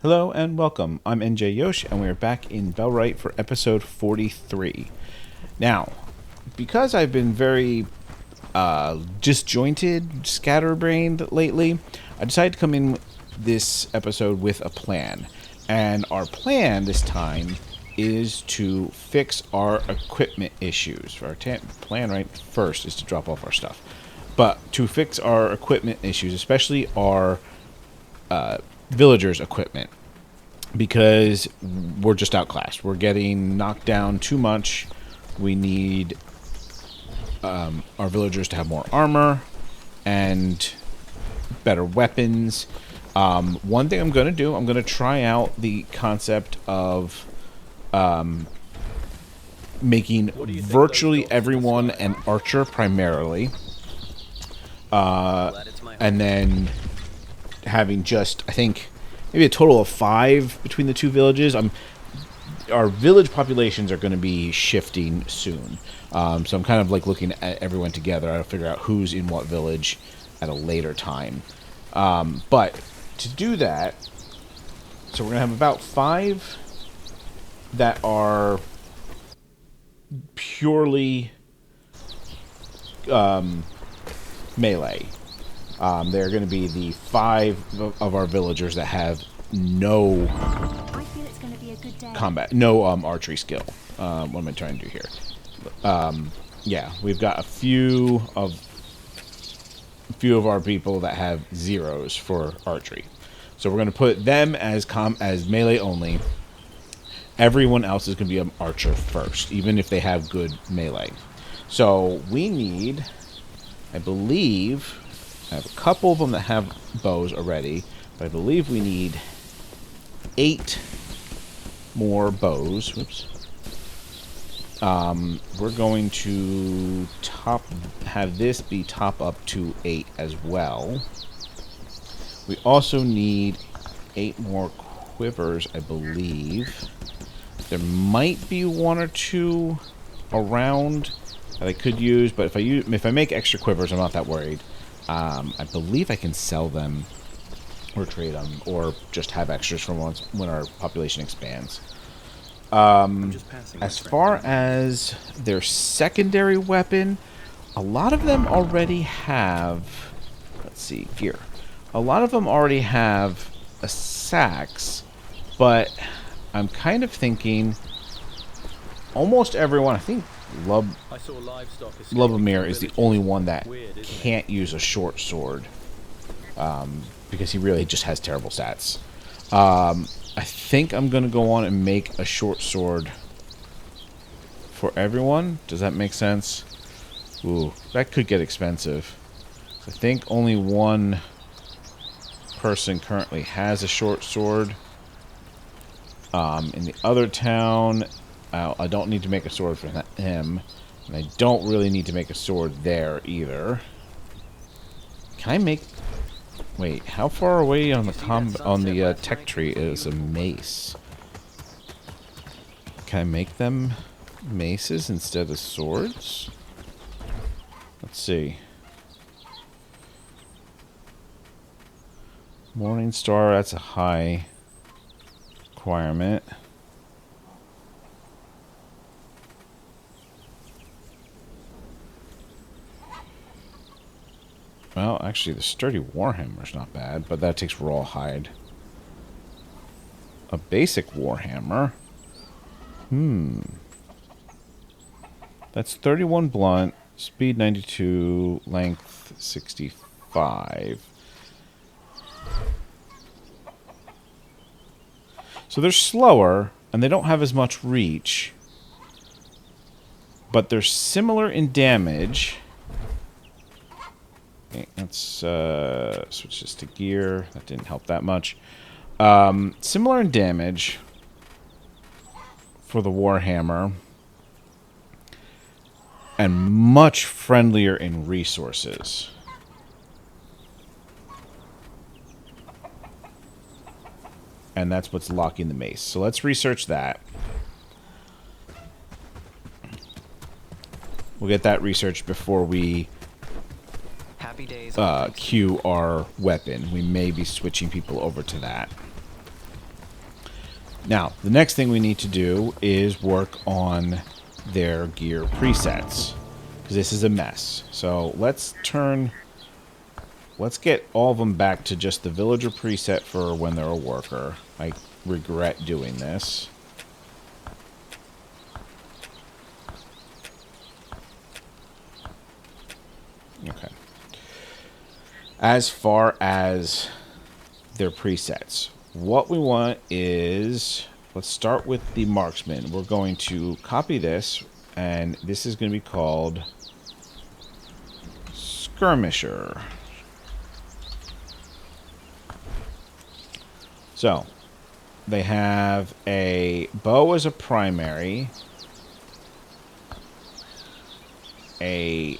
Hello and welcome. I'm NJ Yosh, and we are back in Bellwright for episode 43. Now, because I've been very disjointed, scatterbrained lately, I decided to come in this episode with a plan. And our plan this time is to fix our equipment issues. Our plan right first is to drop off our stuff. But to fix our equipment issues, especially our villagers' equipment, because we're just outclassed. We're getting knocked down too much. We need our villagers to have more armor and better weapons. One thing I'm going to do, I'm going to try out the concept of making virtually everyone an archer primarily. And then having just, I think, maybe a total of 5 between the two villages. Our village populations are going to be shifting soon. So I'm kind of like looking at everyone together. I'll figure out who's in what village at a later time. But to do that, so we're going to have about 5 that are purely melee. They're going to be the 5 of our villagers that have no combat, no archery skill. What am I trying to do here? Yeah, we've got a few of our people that have 0s for archery. So we're going to put them as melee only. Everyone else is going to be an archer first, even if they have good melee. So we need, I believe, I have a couple of them that have bows already, but I believe we need 8 more bows. Whoops. We're going to have this be top up to 8 as well. We also need 8 more quivers, I believe. There might be 1 or 2 around that I could use, but if I make extra quivers, I'm not that worried. I believe I can sell them or trade them or just have extras from when our population expands. As far as their secondary weapon, a lot of them already have, let's see, here. A lot of them already have a sax, but I'm kind of thinking almost everyone, I think Lovamir is the only one that can't use a short sword, because he really just has terrible stats. I think I'm going to go on and make a short sword for everyone. Does that make sense? Ooh, that could get expensive. I think only one person currently has a short sword. In the other town, I don't need to make a sword for him, and I don't really need to make a sword there either. Can I make... Wait, how far away on the tech tree is a mace? Can I make them maces instead of swords? Let's see. Morning Star, that's a high requirement. Well, actually, the sturdy warhammer's not bad, but that takes rawhide. A basic warhammer. That's 31 blunt, speed 92, length 65. So they're slower, and they don't have as much reach, but they're similar in damage. Okay, let's switch this to gear. That didn't help that much. Similar in damage for the warhammer, and much friendlier in resources. And that's what's locking the mace. So let's research that. We'll get that researched before we queue our weapon. We may be switching people over to that. Now, the next thing we need to do is work on their gear presets, because this is a mess. So let's get all of them back to just the villager preset for when they're a worker. I regret doing this. Okay. As far as their presets, what we want is, let's start with the marksman. We're going to copy this, and this is going to be called skirmisher. So, they have a bow as a primary, a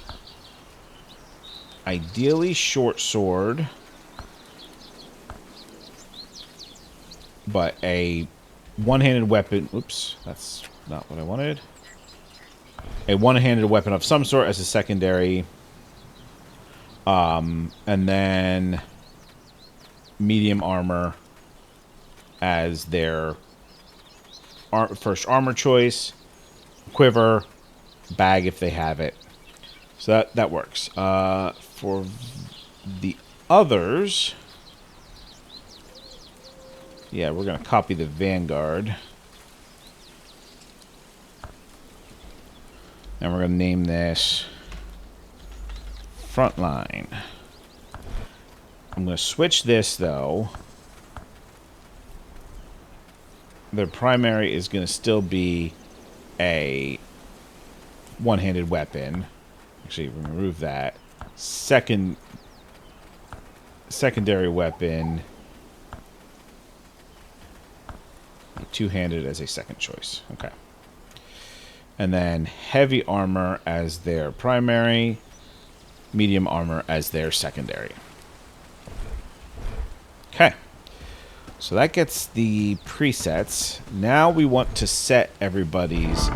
ideally short sword, but a one-handed weapon. Oops, that's not what I wanted. A one-handed weapon of some sort as a secondary. And then medium armor as their first armor choice. Quiver, bag if they have it. So that works. For the others, yeah, we're going to copy the Vanguard. And we're going to name this Frontline. I'm going to switch this, though. Their primary is going to still be a one-handed weapon. Actually, remove that. Secondary weapon. Two-handed as a second choice. Okay. And then heavy armor as their primary. Medium armor as their secondary. Okay. So that gets the presets. Now we want to set everybody's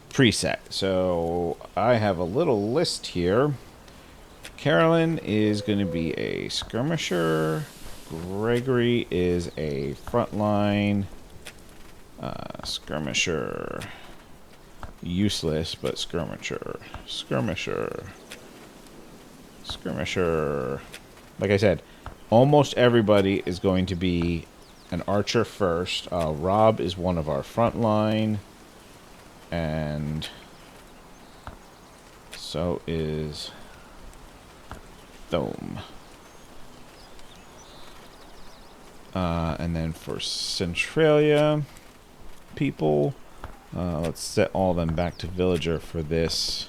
preset. So I have a little list here. Carolyn is going to be a skirmisher. Gregory is a frontline. Skirmisher. Useless, but skirmisher. Skirmisher. Skirmisher. Like I said, almost everybody is going to be an archer first. Rob is one of our frontline. And so is Thome. And then for Centralia people, let's set all them back to villager for this.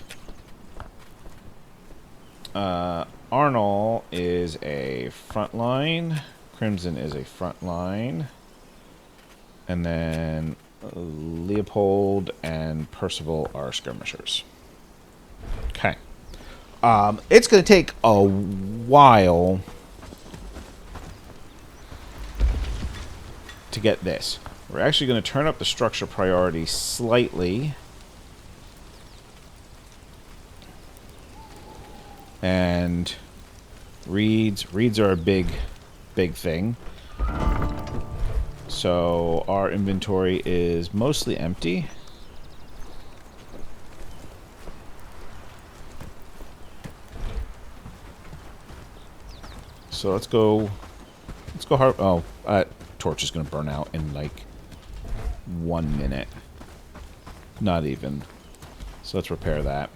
Arnold is a frontline. Crimson is a frontline. And then Leopold and Percival are skirmishers. Okay. It's going to take a while to get this. We're actually going to turn up the structure priority slightly. And reeds are a big thing. So our inventory is mostly empty. So let's go hard. Oh, torch is going to burn out in like 1 minute. Not even. So let's repair that.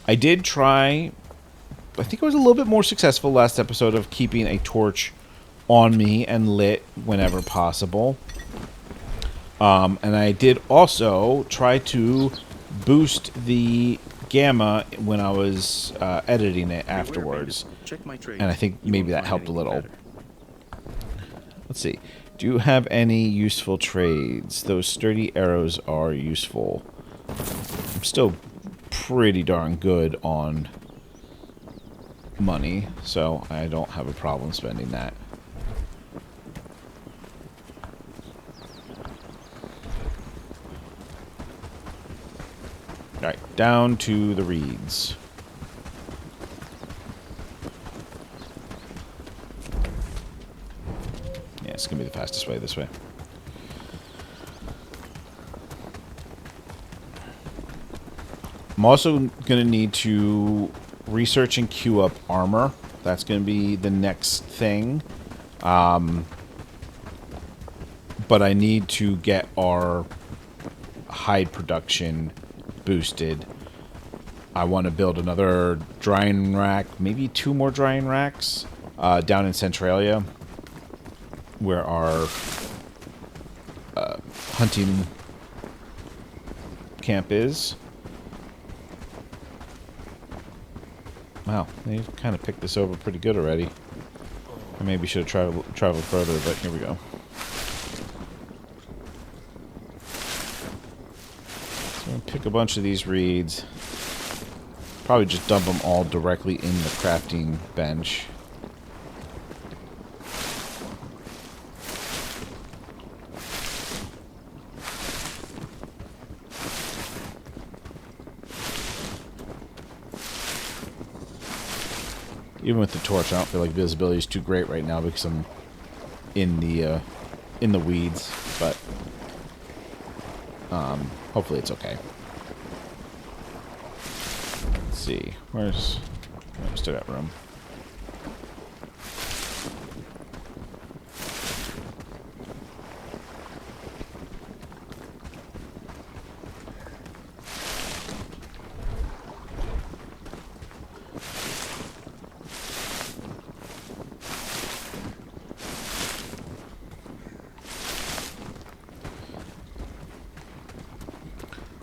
I did try, I think I was a little bit more successful last episode of keeping a torch on me and lit whenever possible. And I did also try to boost the gamma when I was editing it afterwards. And I think maybe that helped a little. Let's see. Do you have any useful trades? Those sturdy arrows are useful. I'm still pretty darn good on money, so I don't have a problem spending that. Alright, down to the reeds. This is going to be the fastest way, this way. I'm also going to need to research and queue up armor. That's going to be the next thing. But I need to get our hide production boosted. I want to build another drying rack, maybe 2 more drying racks down in Centralia, where our hunting camp is. Wow, they kind of picked this over pretty good already. I maybe should have traveled further, but here we go. So I'm going to pick a bunch of these reeds. Probably just dump them all directly in the crafting bench. Even with the torch, I don't feel like visibility is too great right now because I'm in the weeds, but hopefully it's okay. Let's see, where's... Oh, still got room.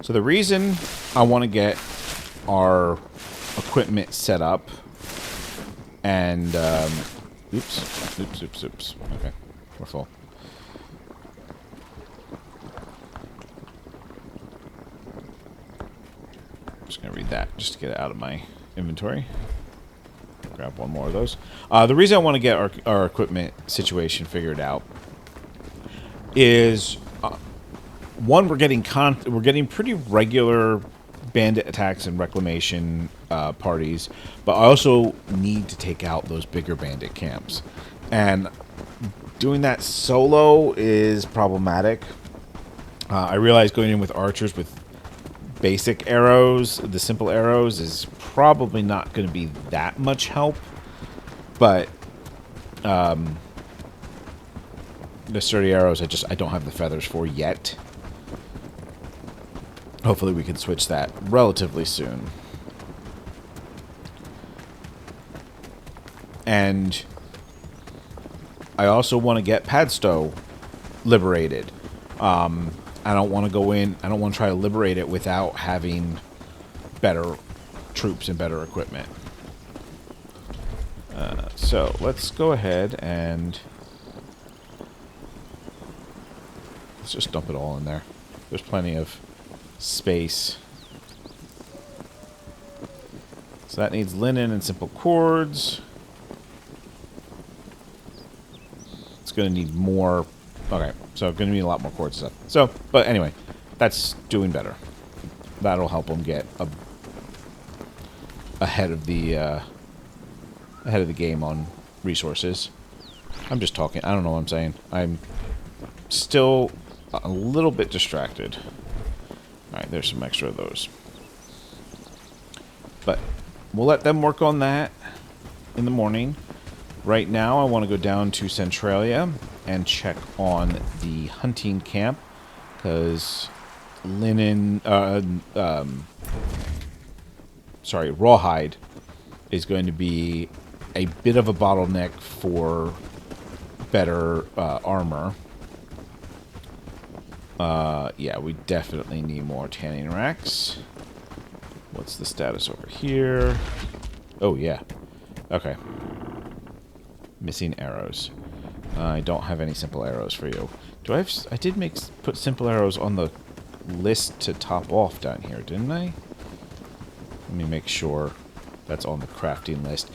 So the reason I want to get our equipment set up and oops. Okay, we're full. Just gonna read that just to get it out of my inventory. Grab one more of those. The reason I want to get our equipment situation figured out is one, we're getting pretty regular bandit attacks and reclamation parties, but I also need to take out those bigger bandit camps, and doing that solo is problematic. I realize going in with archers with basic arrows, the simple arrows, is probably not going to be that much help, but the sturdy arrows I don't have the feathers for yet. Hopefully we can switch that relatively soon. And I also want to get Padstow liberated. I don't want to go in, I don't want to try to liberate it without having better troops and better equipment. So let's go ahead and let's just dump it all in there. There's plenty of space. So that needs linen and simple cords. It's going to need more. Okay, so going to need a lot more cords and stuff. So, but anyway, that's doing better. That'll help them get ahead of the game on resources. I'm just talking. I don't know what I'm saying. I'm still a little bit distracted. Alright, there's some extra of those. But we'll let them work on that in the morning. Right now, I want to go down to Centralia and check on the hunting camp, because rawhide is going to be a bit of a bottleneck for better armor. Yeah, we definitely need more tanning racks. What's the status over here? Oh, yeah. Okay. Missing arrows. I don't have any simple arrows for you. Do I have... I did put simple arrows on the list to top off down here, didn't I? Let me make sure that's on the crafting list.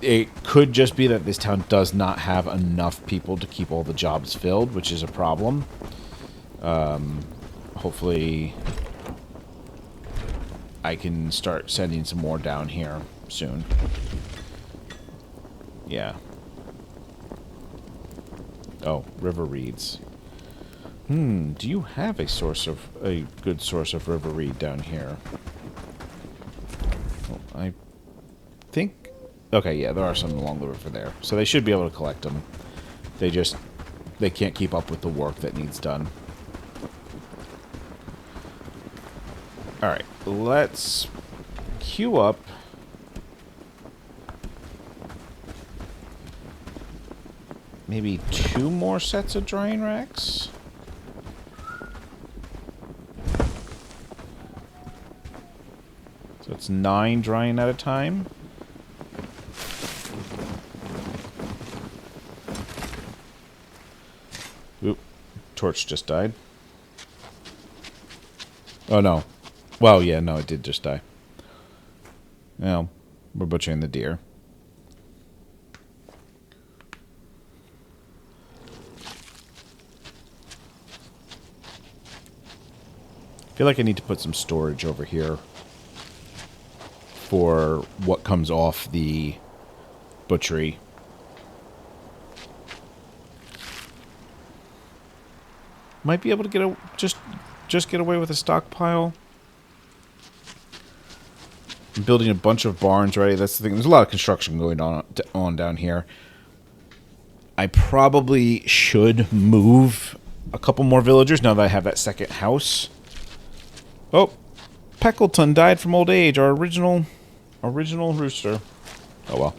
It could just be that this town does not have enough people to keep all the jobs filled, which is a problem. Hopefully I can start sending some more down here soon. Yeah. Oh, river reeds. Do you have a good source of river reed down here? Well, I think... Okay, yeah, there are some along the river there. So they should be able to collect them. They can't keep up with the work that needs done. Alright, let's queue up. Maybe 2 more sets of drying racks? So it's 9 drying at a time. Oop, torch just died. Oh no. Well, yeah, no, it did just die. Well, we're butchering the deer. I feel like I need to put some storage over here for what comes off the butchery. Might be able to get just get away with a stockpile. I'm building a bunch of barns, right? That's the thing. There's a lot of construction going on down here. I probably should move a couple more villagers now that I have that second house. Oh, Peckleton died from old age. Our original rooster. Oh well.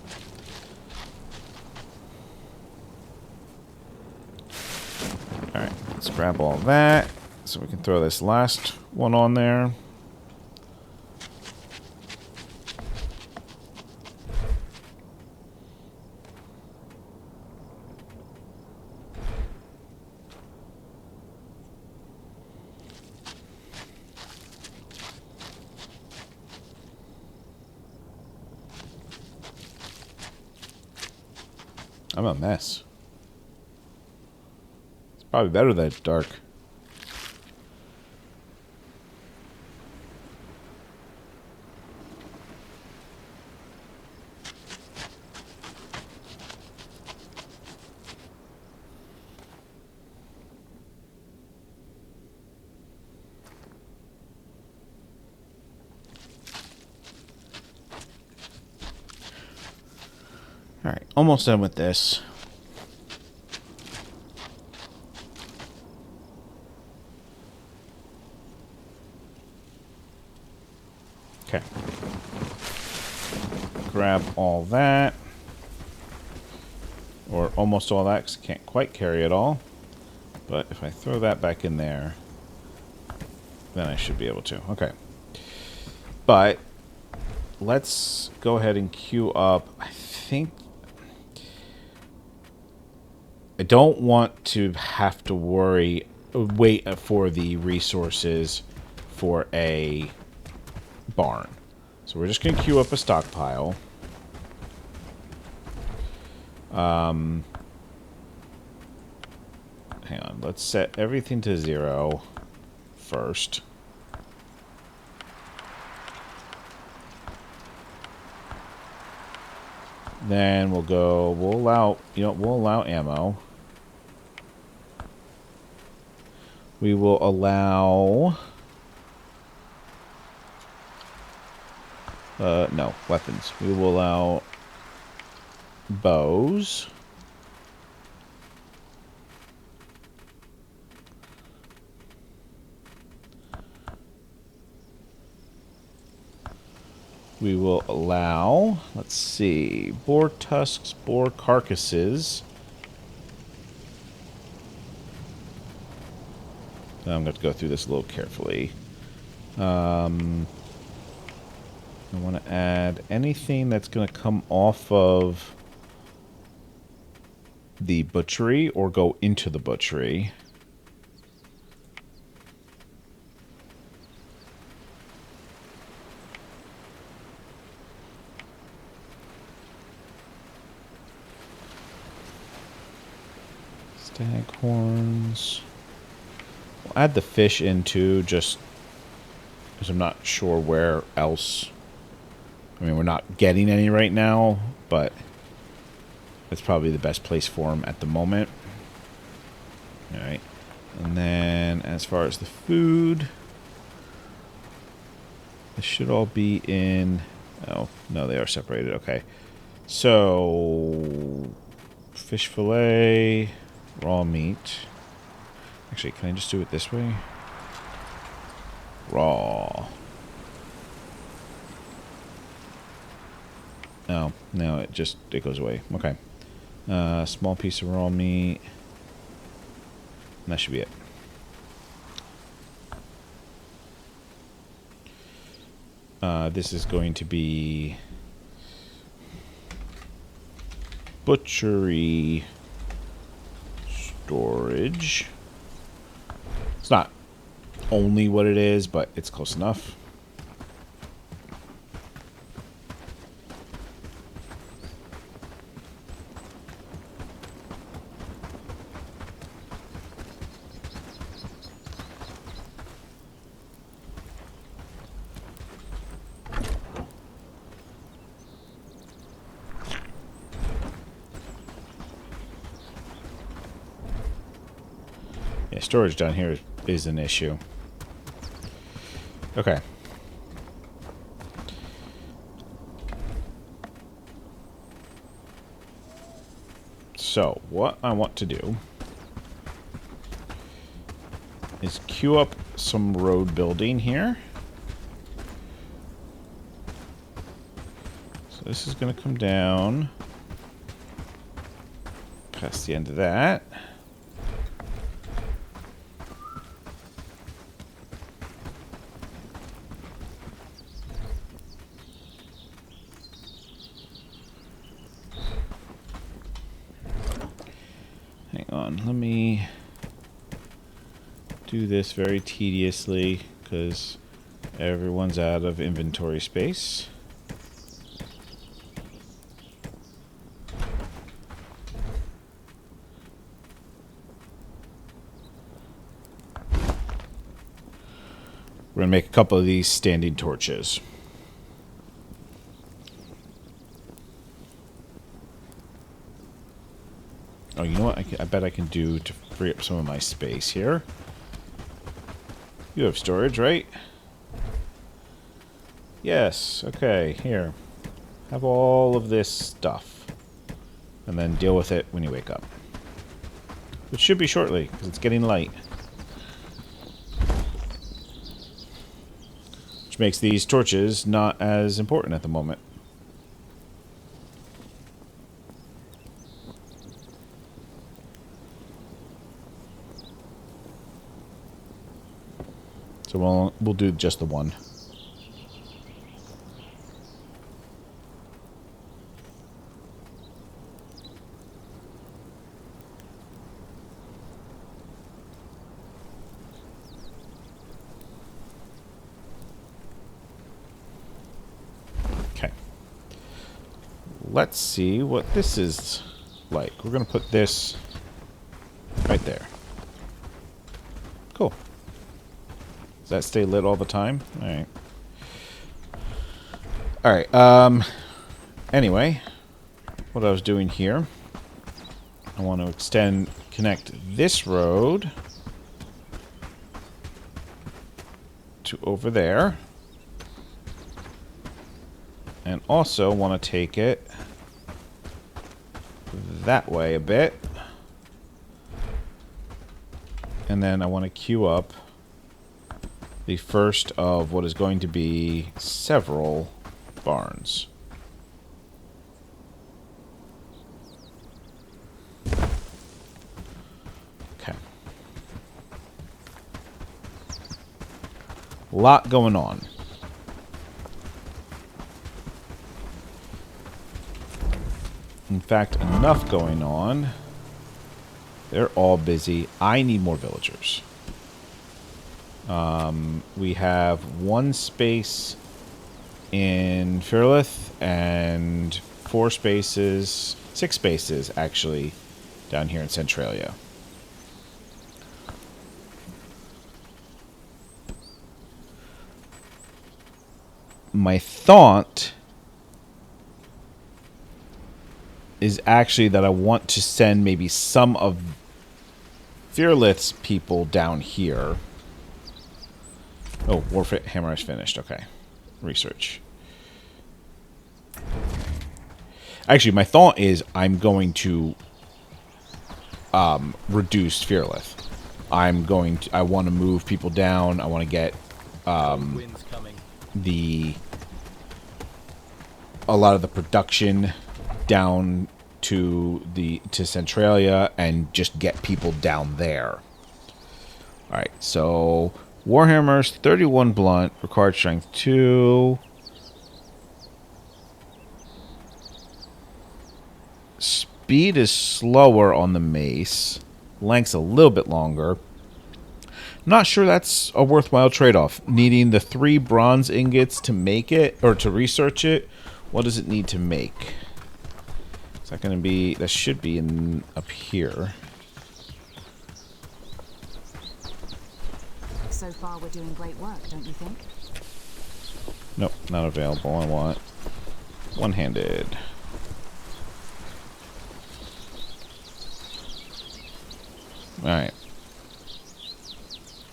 All right, let's grab all that so we can throw this last one on there. I'm a mess. It's probably better that it's dark. Alright, almost done with this. Okay. Grab all that. Or almost all that, because I can't quite carry it all. But if I throw that back in there, then I should be able to. Okay. But let's go ahead and queue up. I think... I don't want to have to wait for the resources for a barn. So we're just going to queue up a stockpile. Hang on, let's set everything to 0 first. Then we'll allow ammo. We will allow... no, weapons. We will allow bows. We will allow, let's see, boar tusks, boar carcasses. I'm going to go through this a little carefully. I want to add anything that's going to come off of the butchery or go into the butchery. Staghorns. We'll add the fish in too, just because I'm not sure where else. I mean, we're not getting any right now, but it's probably the best place for them at the moment. Alright. And then as far as the food, this should all be in... Oh, no, they are separated. Okay. So, fish fillet, raw meat. Actually, can I just do it this way? Raw. Oh, no, it goes away. Okay. Small piece of raw meat. And that should be it. This is going to be butchery storage. It's not only what it is, but it's close enough. Yeah, storage down here is an issue. Okay. So, what I want to do is queue up some road building here. So this is going to come down past the end of that. Hang on, let me do this very tediously because everyone's out of inventory space. We're going to make a couple of these standing torches. Oh, you know what? I bet I can do to free up some of my space here. You have storage, right? Yes. Okay, here. Have all of this stuff. And then deal with it when you wake up. Which should be shortly, because it's getting light. Which makes these torches not as important at the moment. So we'll do just the one. Okay. Let's see what this is like. We're going to put this right there. Cool. Does that stay lit all the time? Alright. Alright, anyway, what I was doing here, I want to connect this road to over there. And also want to take it that way a bit. And then I want to queue up the first of what is going to be several barns. Okay. A lot going on. In fact, enough going on. They're all busy. I need more villagers. We have one space in Fairlith and 6 spaces actually down here in Centralia. My thought is actually that I want to send maybe some of Fearless people down here. Oh, Warhammer is finished. Okay. Research. Actually, my thought is I'm going to reduce Fearless. I want to move people down. I want to get a lot of the production down to Centralia and just get people down there. All right, so Warhammer's 31 blunt, required strength 2. Speed is slower on the mace. Length's a little bit longer. Not sure that's a worthwhile trade-off. Needing the 3 bronze ingots to make it, or to research it. What does it need to make? Is that going to be... That should be in up here. So far, we're doing great work, don't you think? Nope, not available. I want one-handed. Alright.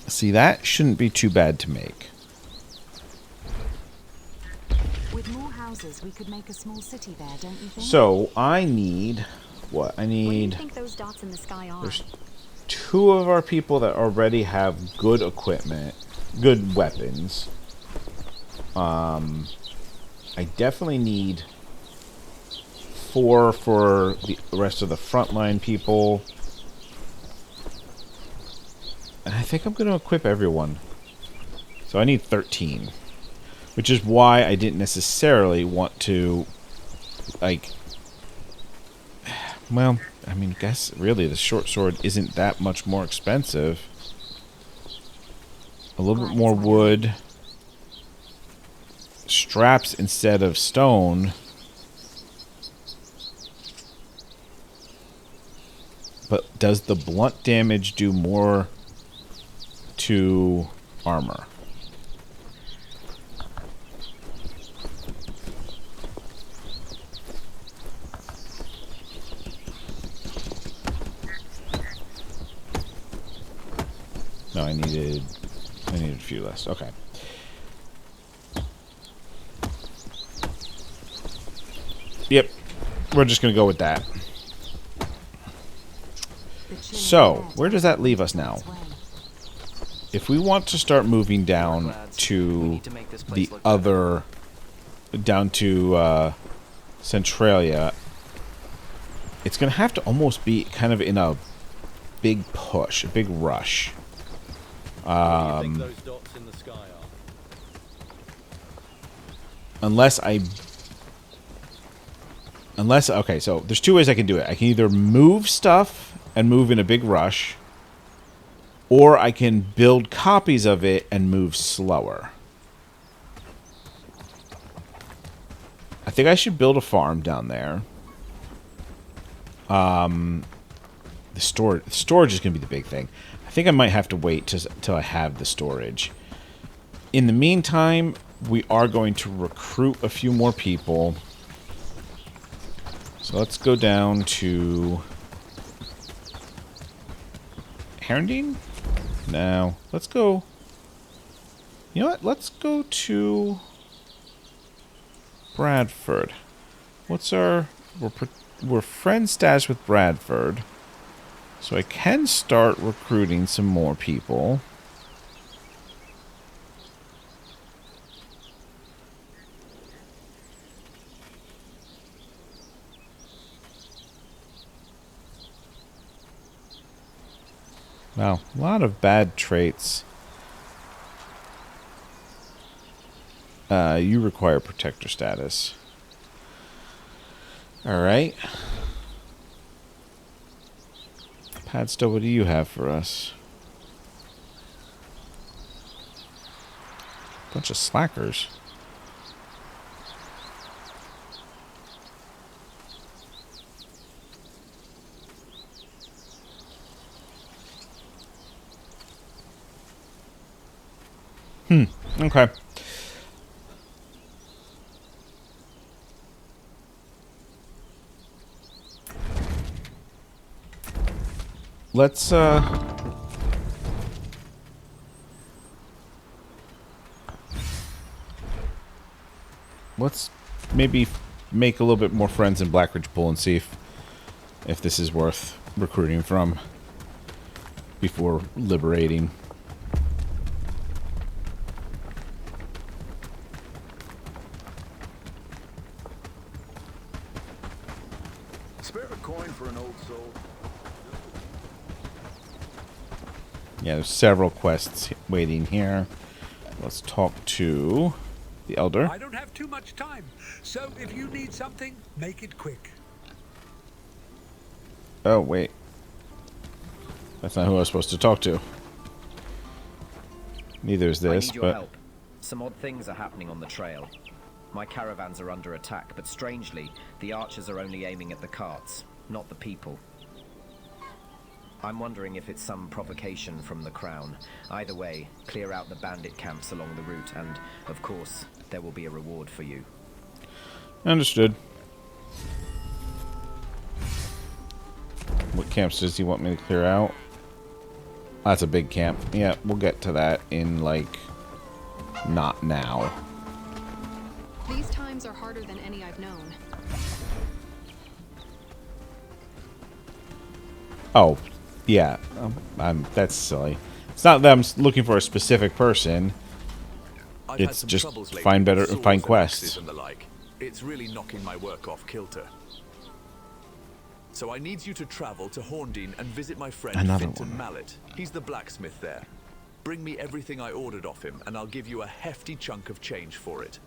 See, that shouldn't be too bad to make. With more houses, we could make a small city there, don't you think? So, I need... What? I need... What do you think those dots in the sky are? There's 2 of our people that already have good equipment. Good weapons. I definitely need 4 for the rest of the frontline people. And I think I'm going to equip everyone. So I need 13. Which is why I didn't necessarily want to, like... Well, I mean, I guess really the short sword isn't that much more expensive. A little bit more wood. Straps instead of stone. But does the blunt damage do more to armor? No, I needed a few less. Okay. Yep. We're just going to go with that. So, where does that leave us now? If we want to start moving down to the other... Down to Centralia, it's going to have to almost be kind of in a big push, a big rush. Okay, so there's 2 ways I can do it. I can either move stuff and move in a big rush, or I can build copies of it and move slower. I think I should build a farm down there. The storage is going to be the big thing. I think I might have to wait till I have the storage. In the meantime, we are going to recruit a few more people. So let's go down to... Herondine? No. Let's go... You know what? Let's go to... Bradford. What's our... We're friend status with Bradford. So I can start recruiting some more people. Wow, a lot of bad traits. You require protector status. Alright. Padstow, what do you have for us? Bunch of slackers. Okay. Let's let's maybe make a little bit more friends in Blackridgepool and see if this is worth recruiting from before liberating. Spare a coin for an old soul. Yeah, there's several quests waiting here. Let's talk to the Elder. I don't have too much time, so if you need something, make it quick. Oh, wait. That's not who I was supposed to talk to. Neither is this, I need your but... help. Some odd things are happening on the trail. My caravans are under attack, but strangely, the archers are only aiming at the carts, not the people. I'm wondering if it's some provocation from the Crown. Either way, clear out the bandit camps along the route, and, of course, there will be a reward for you. Understood. What camps does he want me to clear out? That's a big camp. Yeah, we'll get to that in, like, not now. These times are harder than any I've known. Oh, yeah. That's silly. It's not that I'm looking for a specific person. It's just find quests. And the like. It's really knocking my work off kilter. So I need you to travel to Horndean and visit my friend Finton Mallet. He's the blacksmith there. Bring me everything I ordered off him, and I'll give you a hefty chunk of change for it.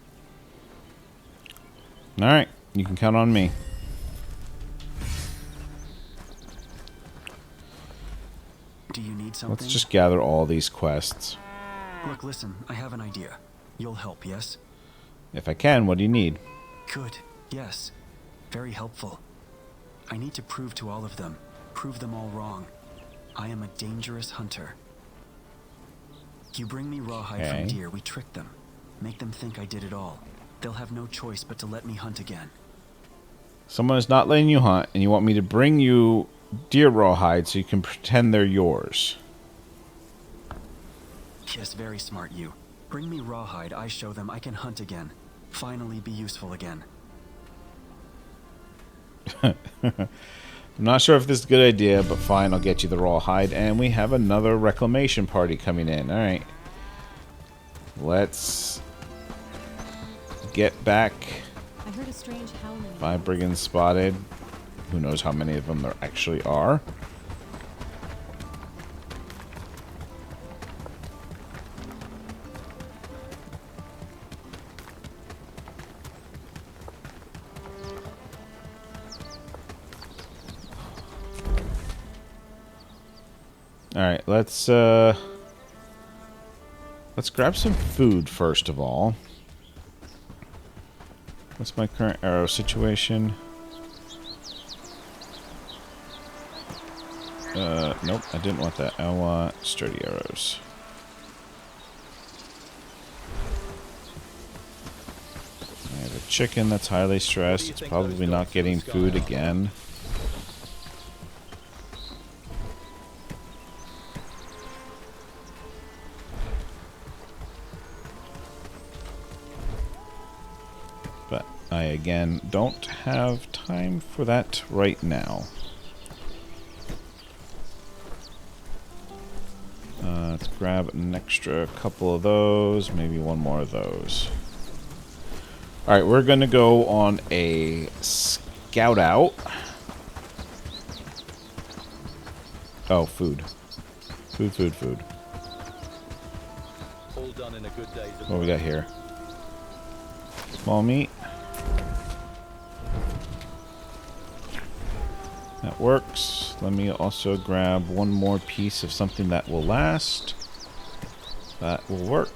Alright, you can count on me. Do you need something? Let's just gather all these quests. Look, listen, I have an idea. You'll help, yes? If I can, what do you need? Good, yes. Very helpful. I need to prove to all of them, prove them all wrong. I am a dangerous hunter. You bring me rawhide from deer, we trick them. Make them think I did it all. They'll have no choice but to let me hunt again. Someone is not letting you hunt, and you want me to bring you deer rawhide so you can pretend they're yours. Yes, very smart you. Bring me rawhide, I show them I can hunt again. Finally be useful again. I'm not sure if this is a good idea, but fine, I'll get you the rawhide. And we have another reclamation party coming in. Alright. Let's get back. I heard a strange howling. 5 brigands spotted. Who knows how many of them there actually are. Alright, let's grab some food first of all. What's my current arrow situation? Nope, I didn't want that. I want sturdy arrows. I have a chicken that's highly stressed. It's probably not getting food again. But I, again, don't have time for that right now. Let's grab an extra couple of those, maybe one more of those. Alright, we're going to go on a scout out. Oh, food. Food. All done in a good day. What we got here? Small meat. That works. Let me also grab one more piece of something that will last. That will work.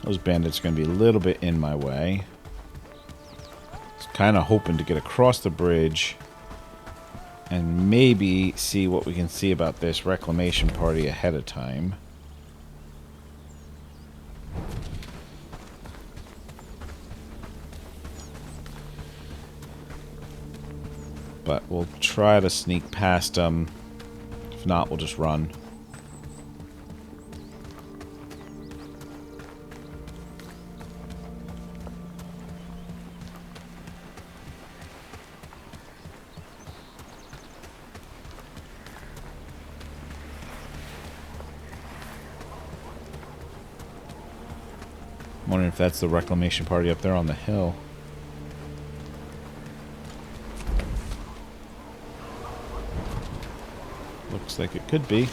Those bandits are going to be a little bit in my way. I was kind of hoping to get across the bridge and maybe see what we can see about this reclamation party ahead of time. But we'll try to sneak past them. If not, we'll just run. I'm wondering if that's the reclamation party up there on the hill. Looks like it could be.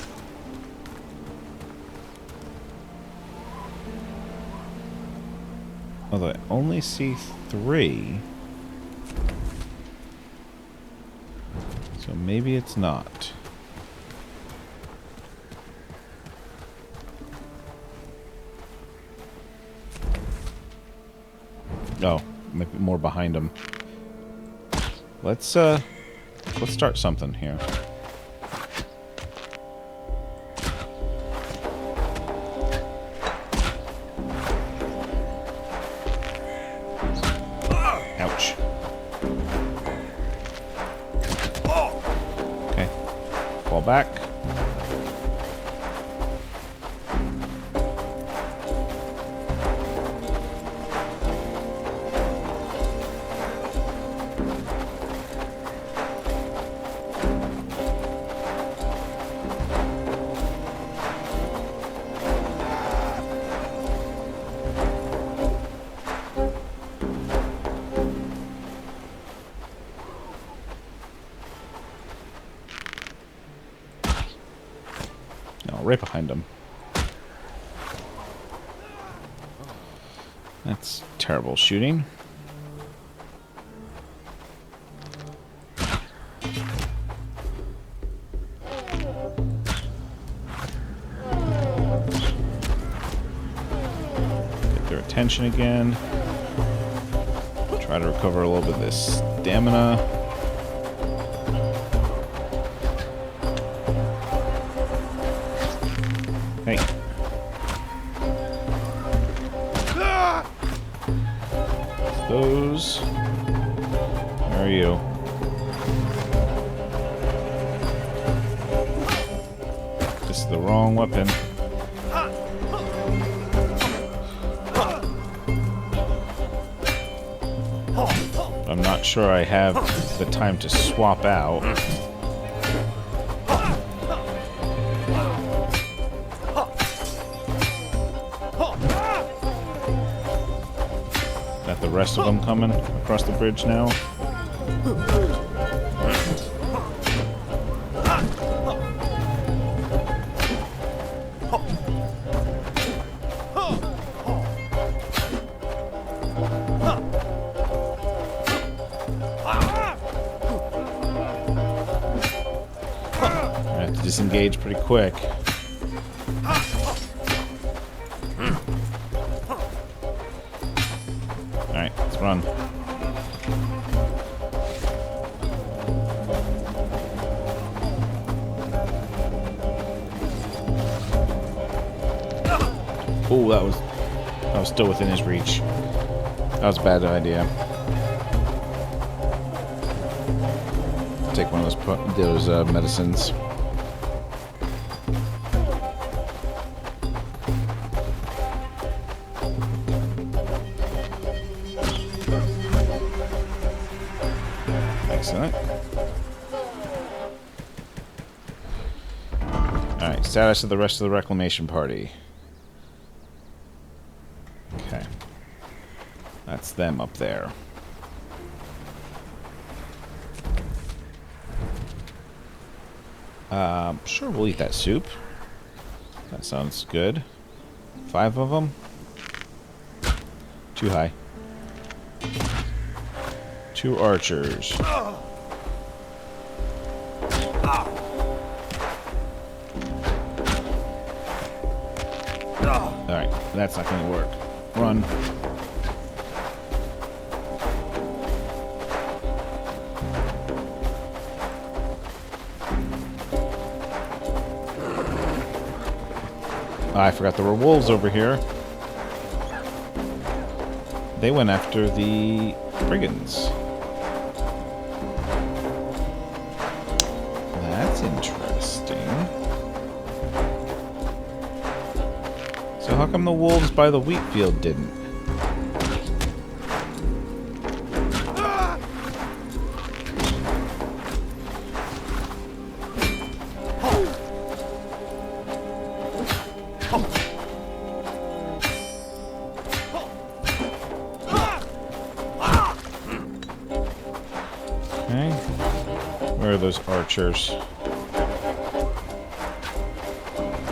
Although I only see 3. So maybe it's not. Oh, might be more behind him. Let's start something here. Ouch. Okay. Fall back. Right behind him. That's terrible shooting. Get their attention again. Try to recover a little bit of this stamina. Hey. Those. Where are you? This is the wrong weapon. I'm not sure I have the time to swap out. Got the rest of them coming across the bridge now. I have to disengage pretty quick. Alright, let's run. Oh, that was still within his reach. That was a bad idea. Take one of those medicines. Excellent. Alright, status of the rest of the reclamation party. Okay. That's them up there. Sure, we'll eat that soup. That sounds good. 5 of them? Too high. 2 archers. Alright, that's not going to work. Run. I forgot there were wolves over here. They went after the brigands. That's interesting. So how come the wolves by the wheat field didn't? Okay. Where are those archers?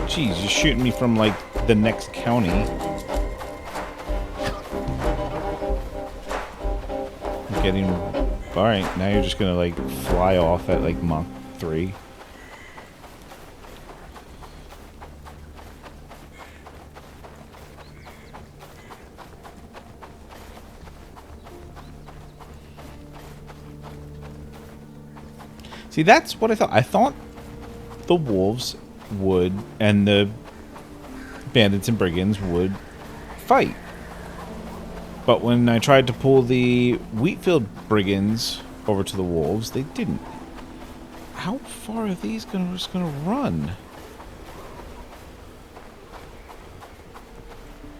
Jeez, you're shooting me from, like, the next county. I'm getting... Alright, now you're just gonna, like, fly off at, like, Mach 3. See, that's what I thought. I thought the wolves would, and the bandits and brigands would fight. But when I tried to pull the wheatfield brigands over to the wolves, they didn't. How far are these just gonna run?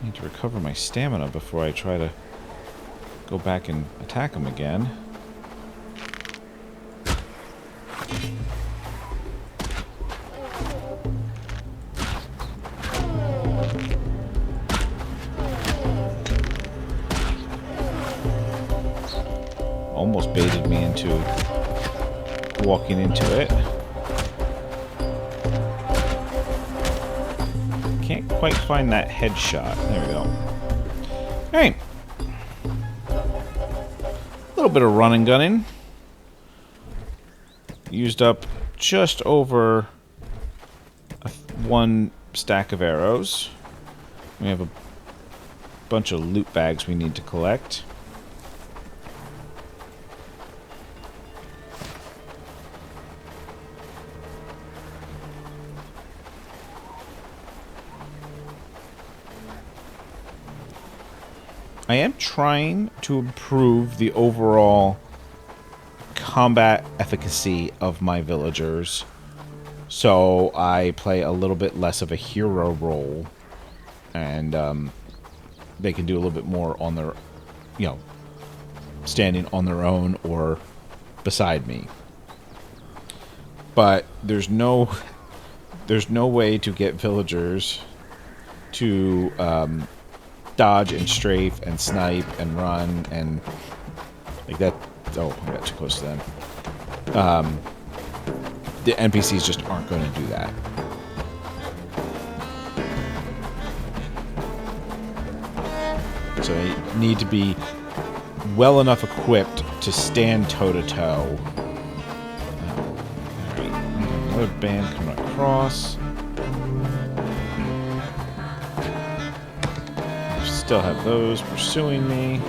I need to recover my stamina before I try to go back and attack them again. Almost baited me into walking into it. Can't quite find that headshot. There we go. Alright. A little bit of run and gunning. Used up just over one stack of arrows. We have a bunch of loot bags we need to collect. I am trying to improve the overall combat efficacy of my villagers, so I play a little bit less of a hero role, and they can do a little bit more on their, you know, standing on their own or beside me. But there's no way to get villagers to dodge and strafe and snipe and run and like that. Oh, I got too close to them. The NPCs just aren't going to do that. So they need to be well enough equipped to stand toe-to-toe. Alright, another band coming across. Still have those pursuing me.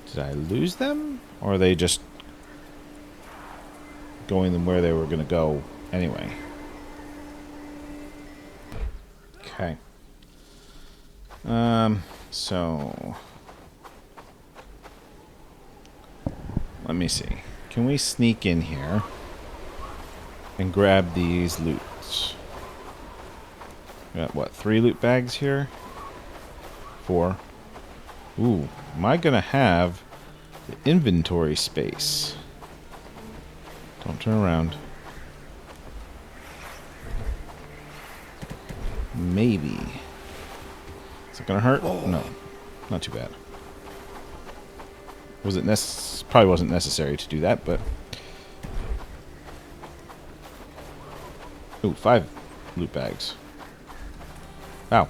Did I lose them? Or are they just going where they were going to go anyway? Okay. So... let me see. Can we sneak in here and grab these loots? We got, what, 3 loot bags here? 4. Ooh, am I going to have the inventory space? Don't turn around. Maybe. Is it going to hurt? No, not too bad. Was it probably wasn't necessary to do that, but... ooh, 5 loot bags. Wow.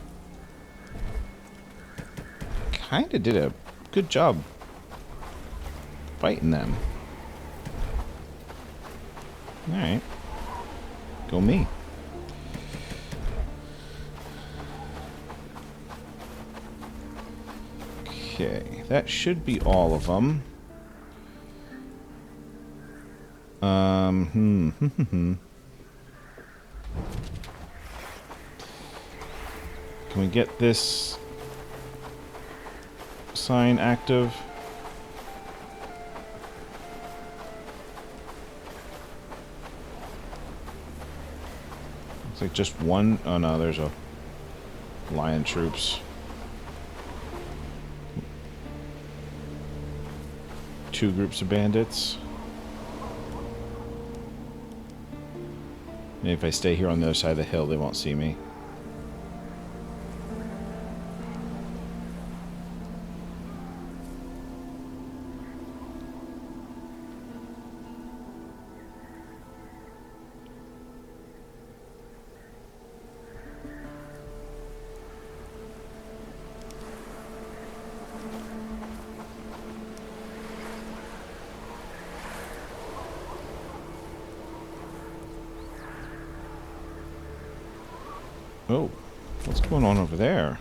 Kinda did a good job fighting them. Alright. Go me. Okay, that should be all of them. Can we get this sign active? Looks like just one. Oh no, there's a lion troops. 2 groups of bandits. Maybe if I stay here on the other side of the hill, they won't see me. Oh, what's going on over there?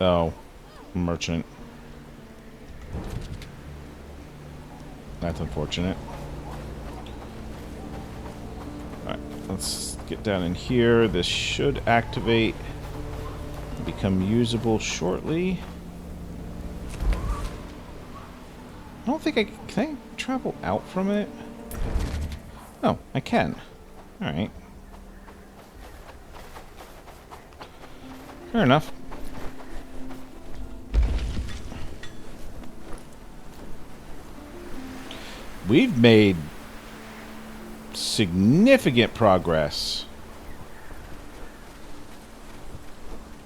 Oh, merchant. That's unfortunate. Alright, let's get down in here. This should activate, become usable shortly. I don't think can I travel out from it? Oh, I can. Alright. Fair enough. We've made significant progress.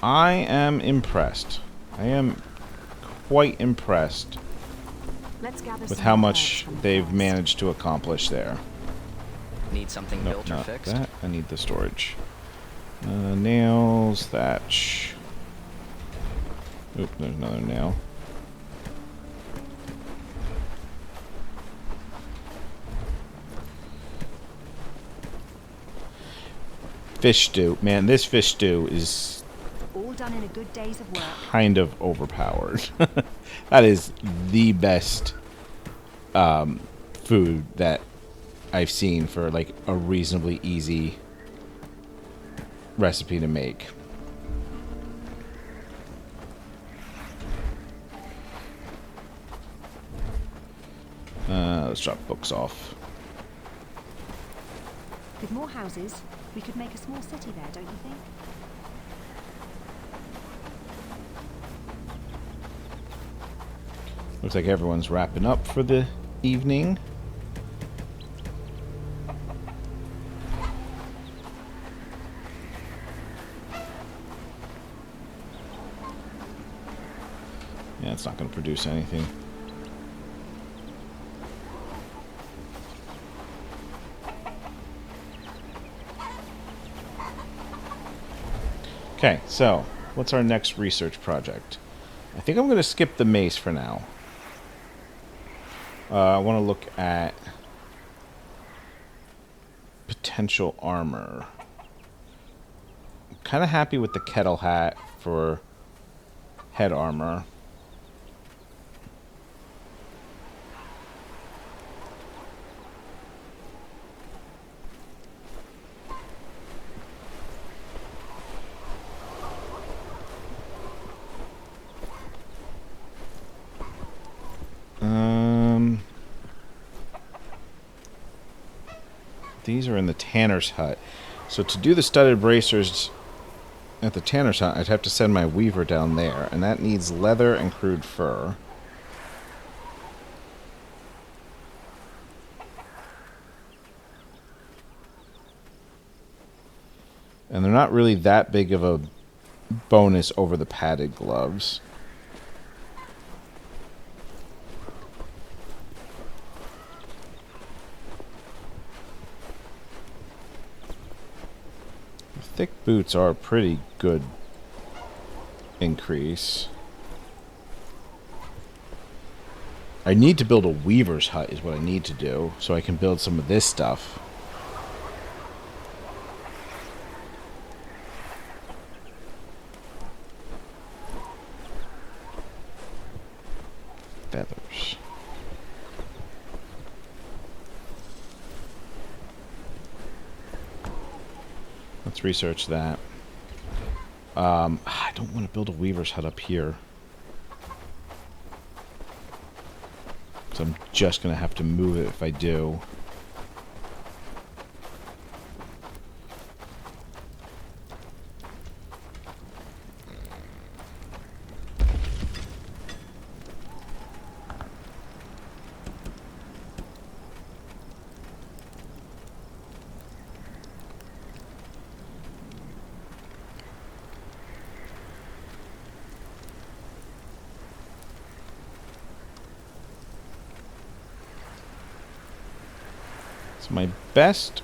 I am impressed. I am quite impressed with how much they've managed to accomplish there. Need something Nope, built or not fixed? that. I need the storage. Nails, thatch. Oop, there's another nail. Fish stew. Man, this fish stew is All done in a good days of work. kind of overpowered. That is the best food that I've seen for like a reasonably easy recipe to make. Let's drop books off. With more houses, we could make a small city there, don't you think? Looks like everyone's wrapping up for the evening. Yeah, it's not going to produce anything. Okay, so what's our next research project? I think I'm going to skip the mace for now. I want to look at potential armor. I'm kind of happy with the kettle hat for head armor. These are in the tanner's hut. So to do the studded bracers at the tanner's hut, I'd have to send my weaver down there. And that needs leather and crude fur. And they're not really that big of a bonus over the padded gloves. Thick boots are a pretty good increase. I need to build a weaver's hut is what I need to do, so I can build some of this stuff. feathers. Let's research that. I don't want to build a weaver's hut up here. So I'm just going to have to move it if I do. My best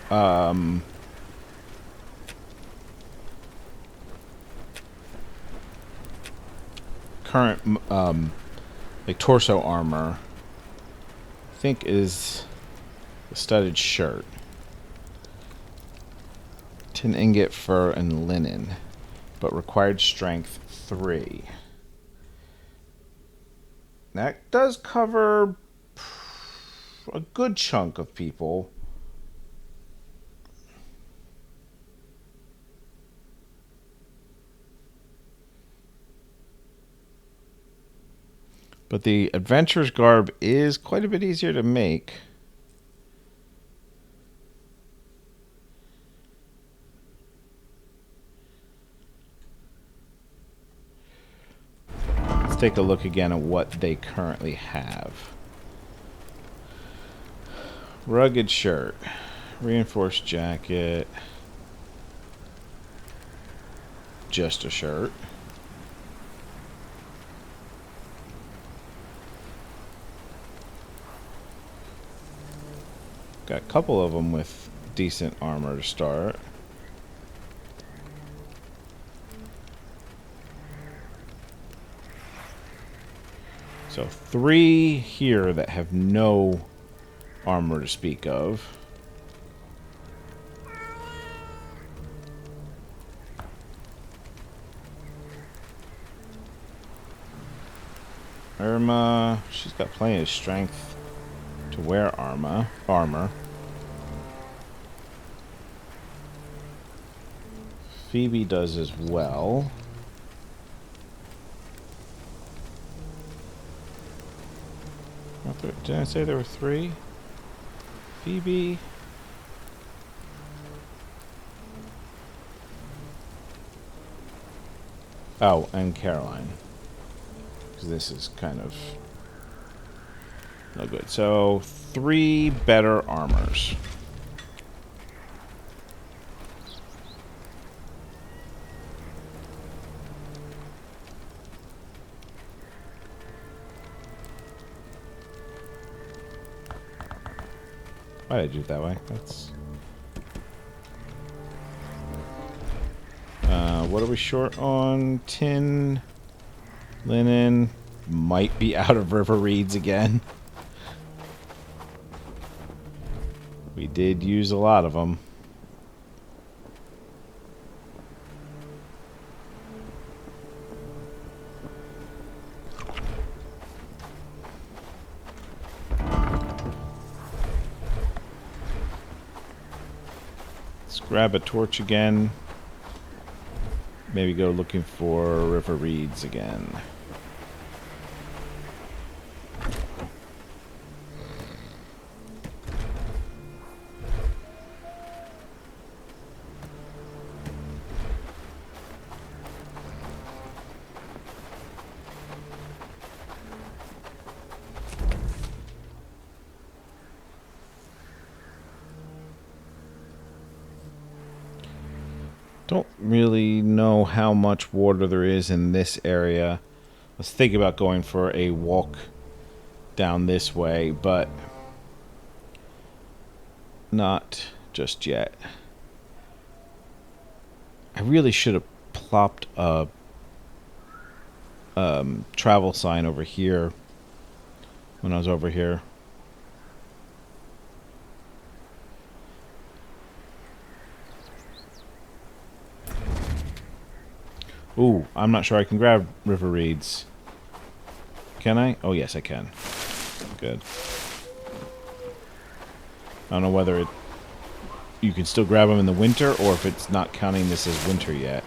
current like torso armor I think is the studded shirt, tin ingot, fur, and linen, but required strength 3. That does cover a good chunk of people. But the adventurer's garb is quite a bit easier to make. Let's take a look again at what they currently have. Rugged shirt, reinforced jacket, just a shirt. Got a couple of them with decent armor to start. So 3 here that have no armor to speak of. Irma, she's got plenty of strength to wear armor. Phoebe does as well. Did I say there were 3? Phoebe. Oh, and Caroline. Because this is kind of no good. So 3 better armors. Why did I do it that way? That's... what are we short on? Tin, linen, might be out of river reeds again. We did use a lot of them. Let's grab a torch again. Maybe go looking for river reeds again. Don't really know how much water there is in this area. Let's think about going for a walk down this way, but not just yet. I really should have plopped a travel sign over here when I was over here. Ooh, I'm not sure I can grab river reeds. Can I? Oh, yes, I can. Good. I don't know whether you can still grab them in the winter or if it's not counting this as winter yet.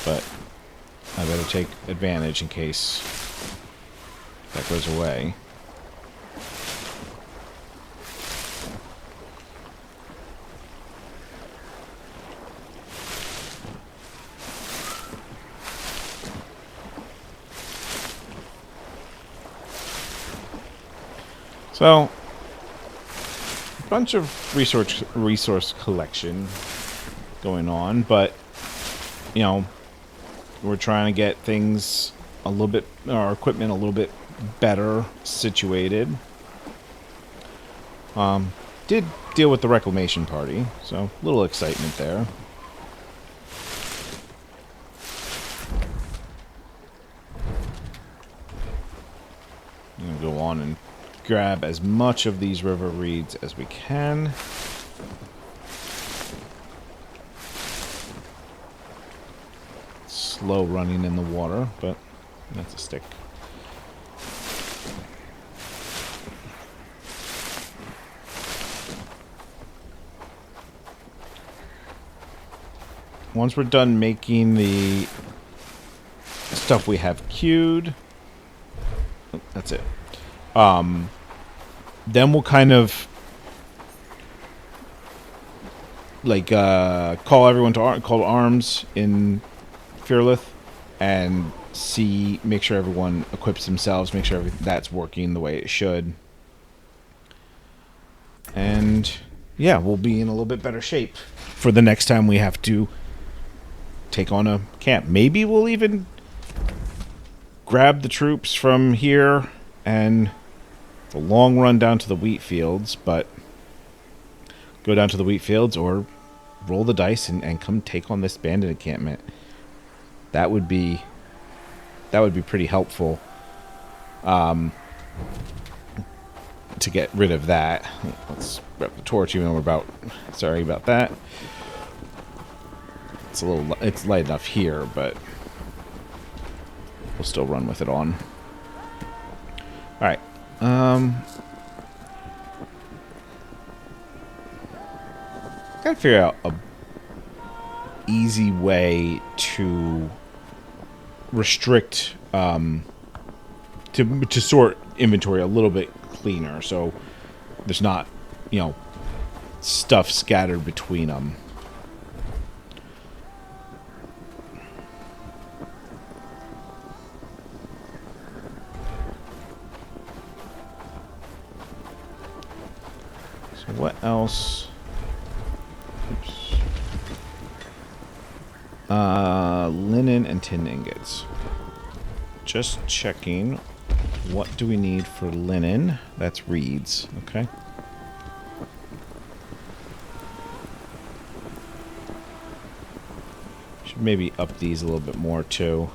But I better take advantage in case that goes away. So, a bunch of resource collection going on, but, you know, we're trying to get things a little bit, our equipment a little bit better situated. Did deal with the reclamation party, so a little excitement there. I'm gonna go on and grab as much of these river reeds as we can. Slow running in the water, but that's a stick. Once we're done making the stuff we have queued, that's it. Then we'll kind of like call everyone to call arms in Fearlith and make sure everyone equips themselves, make sure that's working the way it should. And yeah, we'll be in a little bit better shape for the next time we have to take on a camp. Maybe we'll even grab the troops from here and the long run down to the wheat fields, but go down to the wheat fields or roll the dice and come take on this bandit encampment. That would be pretty helpful to get rid of that. Let's grab the torch even though we're about sorry about that. It's light enough here, but we'll still run with it on. Alright. Gotta figure out a easy way to restrict to sort inventory a little bit cleaner so there's not, you know, stuff scattered between them. So what else? Oops. Linen and tin ingots. Just checking. What do we need for linen? That's reeds. Okay. Should maybe up these a little bit more too.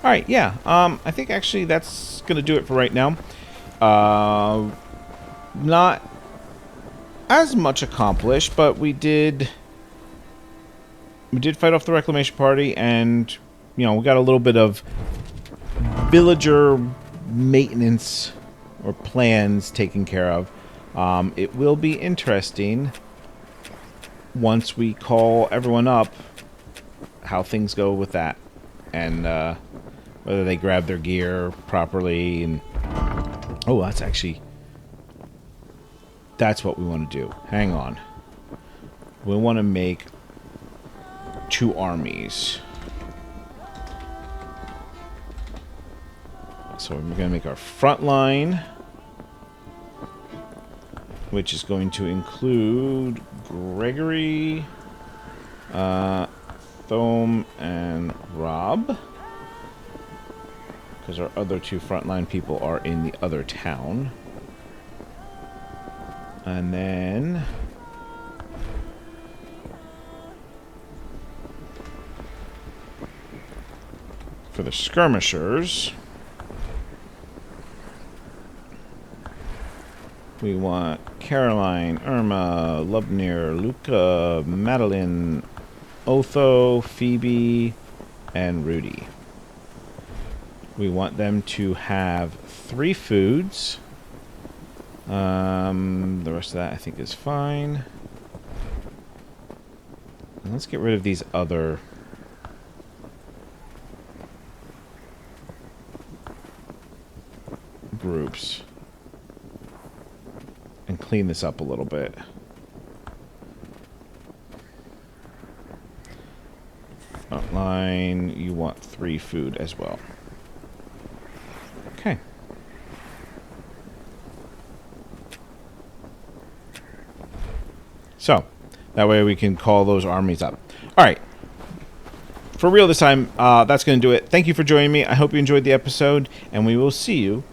Alright, yeah. I think actually that's going to do it for right now. Not as much accomplished, but we did fight off the reclamation party, and, you know, we got a little bit of villager maintenance or plans taken care of. It will be interesting once we call everyone up how things go with that, and whether they grab their gear properly. And oh, that's what we want to do. Hang on. We want to make 2 armies. So we're going to make our front line, which is going to include Gregory, Thome, and Rob, because our other 2 frontline people are in the other town. And then for the skirmishers, We want Caroline, Irma, Lubnir, Luca, Madeline, Otho, Phoebe, and Rudy. We want them to have 3 foods. The rest of that I think is fine. And let's get rid of these other groups and clean this up a little bit. Frontline, you want 3 food as well. Okay. So, that way we can call those armies up. Alright. For real this time, that's going to do it. Thank you for joining me. I hope you enjoyed the episode, and we will see you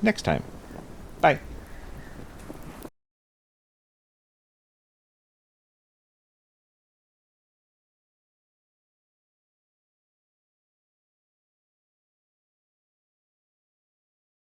next time. Bye.